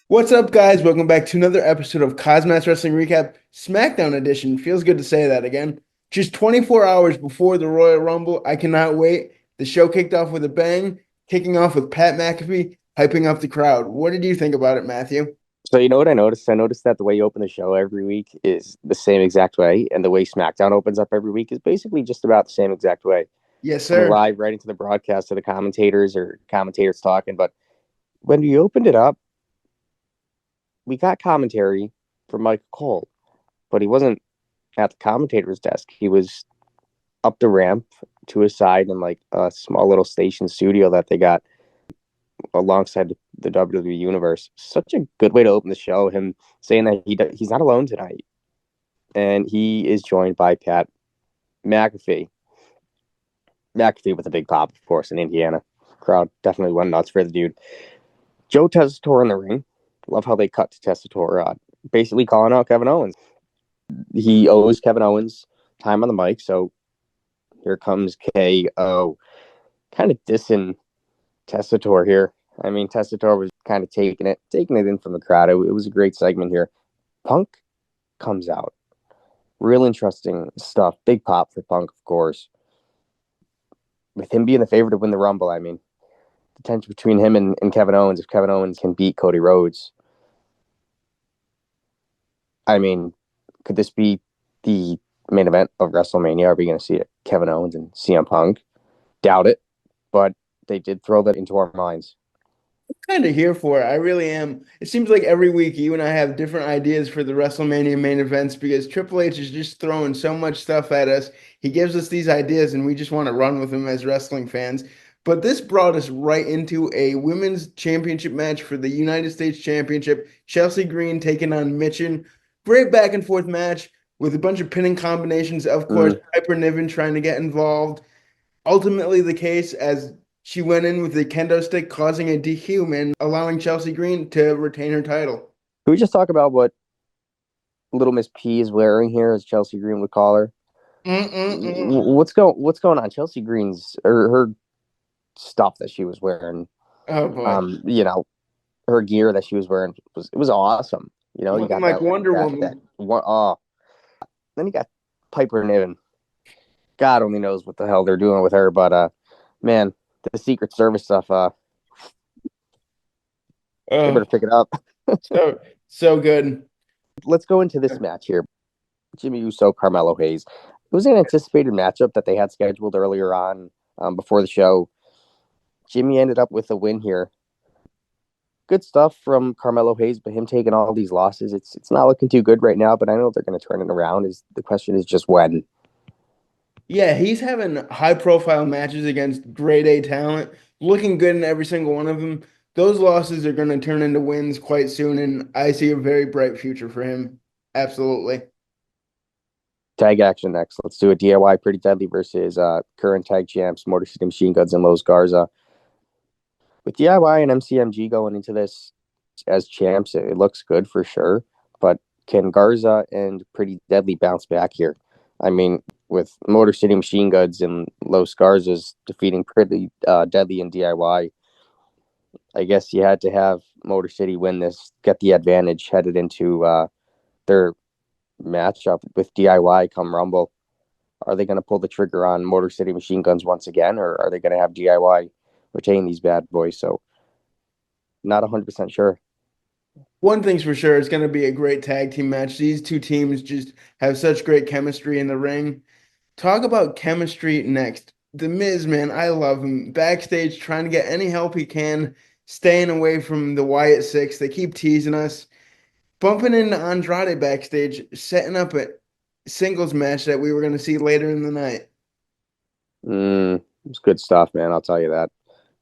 What's up, guys? Welcome back to another episode of KozMatt Wrestling Recap SmackDown Edition. Feels good to say that again. Just 24 hours before the Royal Rumble. I cannot wait. The show kicked off with a bang, kicking off with Pat McAfee hyping up the crowd. What did you think about it, Matthew? So you know what I noticed? I noticed that the way you open the show every week is the same exact way, and the way SmackDown opens up every week is basically just about the same exact way. Yes, Coming sir. live right into the broadcast of the commentators or commentators talking. But when we opened it up, we got commentary from Michael Cole, but he wasn't at the commentator's desk. He was up the ramp to his side in like a small little station studio that they got alongside the WWE universe. Such a good way to open the show. Him saying that he's not alone tonight, and he is joined by Pat McAfee. McAfee with a big pop, of course, in Indiana. Crowd definitely went nuts for the dude. Joe Tessitore in the ring. Love how they cut to Tessitore, basically calling out Kevin Owens. He owes Kevin Owens time on the mic, so here comes KO. Kind of dissing Tessitore here. I mean, Tessitore was kind of taking it in from the crowd. It was a great segment here. Punk comes out. Real interesting stuff. Big pop for Punk, of course. With him being the favorite to win the Rumble, I mean, the tension between him and Kevin Owens, if Kevin Owens can beat Cody Rhodes, I mean, could this be the main event of WrestleMania? Are we going to see Kevin Owens and CM Punk? Doubt it, but they did throw that into our minds. Kind of here for it. I really am. It seems like every week you and I have different ideas for the WrestleMania main events because Triple H is just throwing so much stuff at us. He gives us these ideas and we just want to run with them as wrestling fans. But this brought us right into a women's championship match for the United States Championship. Chelsea Green taking on Mitchin. Great back and forth match with a bunch of pinning combinations. Of course, Mm. Piper Niven trying to get involved. Ultimately, the case as she went in with the kendo stick, causing a DQ and allowing Chelsea Green to retain her title. Can we just talk about what Little Miss P is wearing here, as Chelsea Green would call her? Mm-mm-mm. What's going on? Chelsea Green's or her stuff that she was wearing, Oh boy. you know, her gear that she was wearing was awesome. You know, you Looking got like that Wonder that Woman. one. Oh, then you got Piper Niven. God only knows what the hell they're doing with her, but man, the Secret Service stuff. They Oh, better pick it up. so so good. Let's go into this match here. Jimmy Uso, Carmelo Hayes. It was an anticipated matchup that they had scheduled earlier on before the show. Jimmy ended up with a win here. Good stuff from Carmelo Hayes, but him taking all these losses, it's not looking too good right now. But I know they're going to turn it around. Is the question is just when. Yeah, he's having high profile matches against grade A talent, looking good in every single one of them. Those losses are going to turn into wins quite soon, and I see a very bright future for him. Absolutely. Tag action next. Let's do a DIY Pretty Deadly versus current tag champs Motor City Machine Guns and Los Garza. With DIY and MCMG going into this as champs, it looks good for sure. But can Garza and Pretty Deadly bounce back here? I mean, with Motor City Machine Guns and Los Garza's defeating Pretty Deadly and DIY, I guess you had to have Motor City win this, get the advantage headed into their matchup with DIY come Rumble. Are they going to pull the trigger on Motor City Machine Guns once again, or are they going to have DIY retain these bad boys? So, not 100% sure. One thing's for sure, it's going to be a great tag team match. These two teams just have such great chemistry in the ring. Talk about chemistry next. The Miz, man, I love him. Backstage, trying to get any help he can, staying away from the Wyatt Six. They keep teasing us. Bumping into Andrade backstage, setting up a singles match that we were going to see later in the night. It's good stuff, man. I'll tell you that.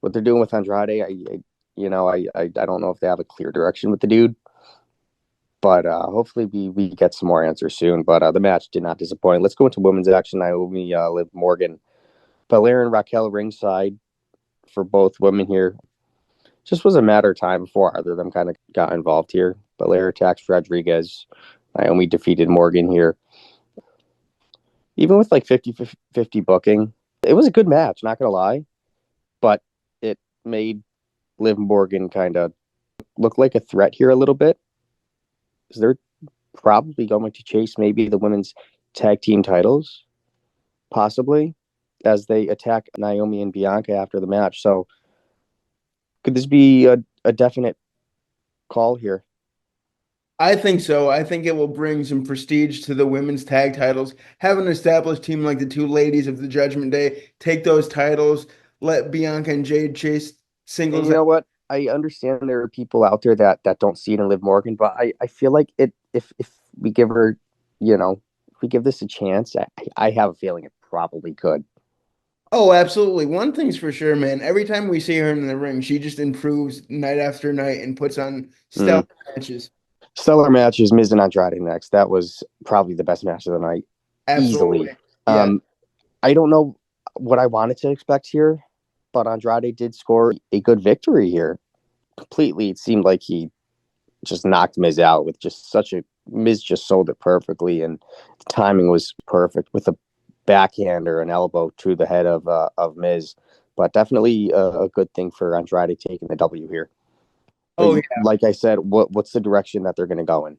What they're doing with Andrade, I don't know if they have a clear direction with the dude, but hopefully we get some more answers soon. But the match did not disappoint. Let's go into women's action. Naomi, Liv Morgan, Belair, and Raquel ringside for both women here. Just was a matter of time before either of them kind of got involved here. Belair attacks Rodriguez. Naomi defeated Morgan here. Even with like 50-50 booking, it was a good match, not going to lie. But it made Liv Morgan kind of look like a threat here a little bit. Because they're probably going to chase maybe the women's tag team titles, possibly, as they attack Naomi and Bianca after the match. So could this be a definite call here? I think so. I think it will bring some prestige to the women's tag titles. Have an established team like the two ladies of the Judgment Day take those titles, let Bianca and Jade chase And singles. you know what? I understand there are people out there that don't see it in Liv Morgan, but I feel like if we give her, if we give this a chance, I have a feeling it probably could. Oh, absolutely. One thing's for sure, man. Every time we see her in the ring, she just improves night after night and puts on stellar Mm. matches. Stellar matches, Miz and Andrade next. That was probably the best match of the night, easily. Absolutely. Yeah. Um, I don't know what I wanted to expect here, but Andrade did score a good victory here. Completely, it seemed like he just knocked Miz out with just such a Miz just sold it perfectly, and the timing was perfect with a backhand or an elbow to the head of Miz. But definitely a good thing for Andrade taking the W here. Oh, Like I said, what's the direction that they're going to go in?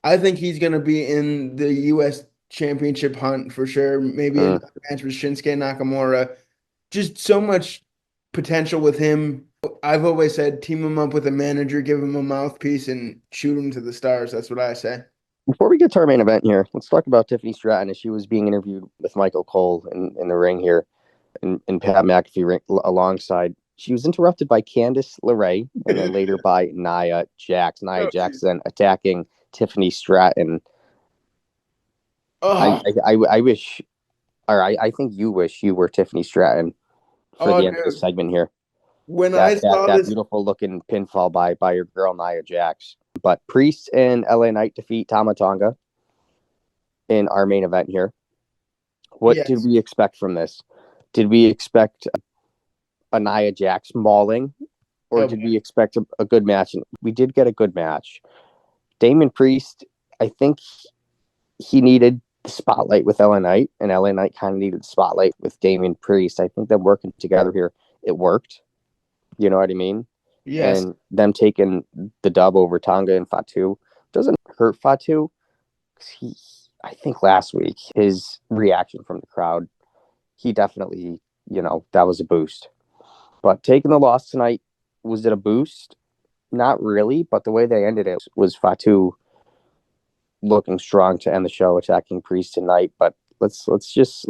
I think he's going to be in the U.S. Championship hunt for sure. Maybe Mm. another match with Shinsuke Nakamura. Just so much potential with him. I've always said team him up with a manager, give him a mouthpiece, and shoot him to the stars. That's what I say. Before we get to our main event here, let's talk about Tiffany Stratton as she was being interviewed with Michael Cole in the ring here, and Pat McAfee alongside. She was interrupted by Candice LeRae and then later by Nia Jax. Nia Jax then attacking Tiffany Stratton. Oh, I wish, or I think you wish you were Tiffany Stratton for oh, the end of this dude. segment here. When I That saw that this, beautiful looking pinfall by your girl Nia Jax. But Priest and LA Knight defeat Tama Tonga in our main event here. What did yes. we expect from this? Did we expect a Nia Jax mauling, or Oh, did we expect a good match? And we did get a good match. Damien Priest, I think he needed the spotlight with LA Knight, and LA Knight kind of needed the spotlight with Damien Priest. I think them working together here, it worked. You know what I mean? yes. And them taking the dub over Tonga and Fatu doesn't hurt Fatu. I think last week, his reaction from the crowd, he definitely, that was a boost. But taking the loss tonight, was it a boost? Not really, but the way they ended it was Fatu looking strong to end the show, attacking Priest tonight. But let's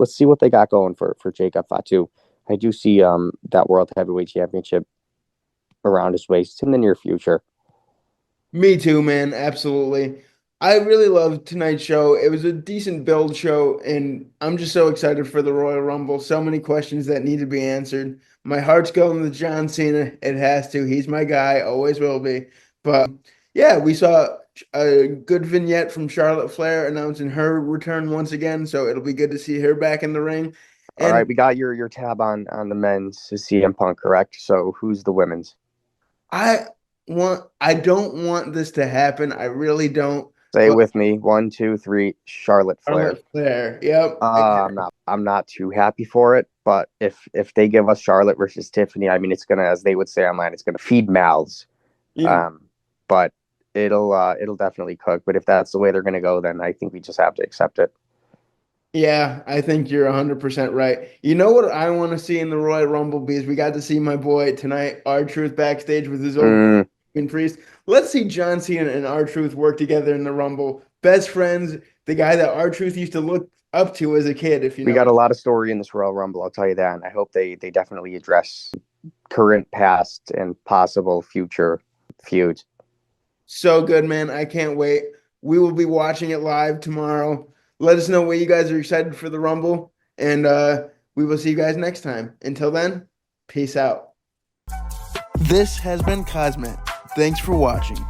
see what they got going for Jacob Fatu. I do see that World Heavyweight Championship around his waist in the near future. Me too, man. Absolutely. I really loved tonight's show. It was a decent build show, and I'm just so excited for the Royal Rumble. So many questions that need to be answered. My heart's going to John Cena. It has to. He's my guy, always will be. But yeah, we saw a good vignette from Charlotte Flair announcing her return once again. So it'll be good to see her back in the ring. All right, And we got your tab on the men's CM Punk, correct? So who's the women's? I I don't want this to happen. I really don't. Say it But with me. 1, 2, 3. Charlotte Flair. Charlotte Flair. Yep. Exactly. I'm not too happy for it, but if they give us Charlotte versus Tiffany, I mean it's gonna, as they would say online, it's gonna feed mouths. You, But it'll definitely cook. But if that's the way they're gonna go, then I think we just have to accept it. yeah, I think you're 100% right. You know what I want to see in the Royal Rumble because we got to see my boy tonight, R-Truth, backstage with his old Mm, Damien Priest. Let's see John Cena and R-Truth work together in the Rumble. Best friends, the guy that R-Truth used to look up to as a kid, if you we know. got a lot of story in this Royal Rumble, I'll tell you that. And I hope they definitely address current, past, and possible future feuds. So good, man. I can't wait. We will be watching it live tomorrow. Let us know what you guys are excited for the Rumble, and we will see you guys next time. Until then, peace out. This has been KozMatt. Thanks for watching.